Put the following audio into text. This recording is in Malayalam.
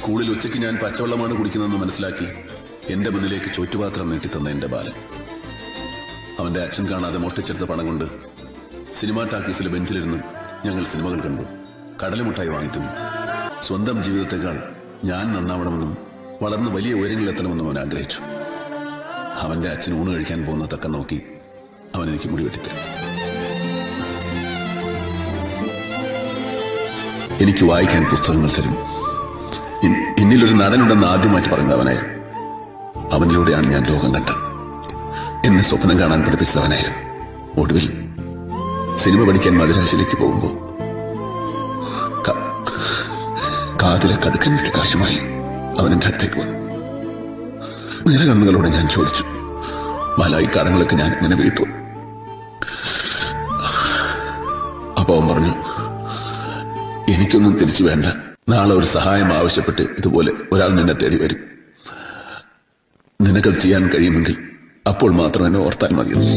സ്കൂളിൽ ഉച്ചയ്ക്ക് ഞാൻ പച്ചവെള്ളമാണ് കുടിക്കുന്നതെന്ന് മനസ്സിലാക്കി എന്റെ മുന്നിലേക്ക് ചോറ്റുപാത്രം നീട്ടിത്തന്ന എന്റെ ബാലൻ. അവന്റെ അച്ഛൻ കാണാതെ മോഷ്ടിച്ചെടുത്ത പണം കൊണ്ട് സിനിമാ ടാക്കീസിലെ ബെഞ്ചിലിരുന്ന് ഞങ്ങൾ സിനിമകൾ കണ്ടു, കടലമുട്ടായി വാങ്ങിത്തുന്നു. സ്വന്തം ജീവിതത്തെക്കാൾ ഞാൻ നന്നാവണമെന്നും വളർന്ന് വലിയ ഉയരങ്ങളിലെത്തണമെന്നും അവൻ ആഗ്രഹിച്ചു. അവന്റെ അച്ഛൻ ഊണ് കഴിക്കാൻ പോകുന്ന തക്കം നോക്കി അവൻ എനിക്ക് മുടി വെട്ടിത്തരും. എനിക്ക് വായിക്കാൻ പുസ്തകങ്ങൾ തരും. എന്നിലൊരു നടനുണ്ടെന്ന് ആദ്യമായിട്ട് പറയുന്നത് അവനായിരുന്നു. അവനിലൂടെയാണ് ഞാൻ ലോകം കണ്ടത്. എന്നെ സ്വപ്നം കാണാൻ പഠിപ്പിച്ചതവനായിരുന്നു. ഒടുവിൽ സിനിമ പഠിക്കാൻ മദ്രാസിലേക്ക് പോകുമ്പോൾ കാതിലെ കടുക്കൻ വിട്ട കാശുമായി അവൻ എന്റെ അടുത്തേക്ക് വന്നു. നിലകണ്ണുകളോടെ ഞാൻ ചോദിച്ചു, ബാല, ഈ കടങ്ങളൊക്കെ ഞാൻ ഇങ്ങനെ വീട്ടു? അപ്പൊ അവൻ പറഞ്ഞു, എനിക്കൊന്നും തിരിച്ചു വേണ്ട. നാളെ ഒരു സഹായം ആവശ്യപ്പെട്ട് ഇതുപോലെ ഒരാൾ നിന്നെ തേടി വരും. നിനക്കത് ചെയ്യാൻ കഴിയുമെങ്കിൽ അപ്പോൾ മാത്രം എന്നെ ഓർത്താൽ മതിയെന്ന്.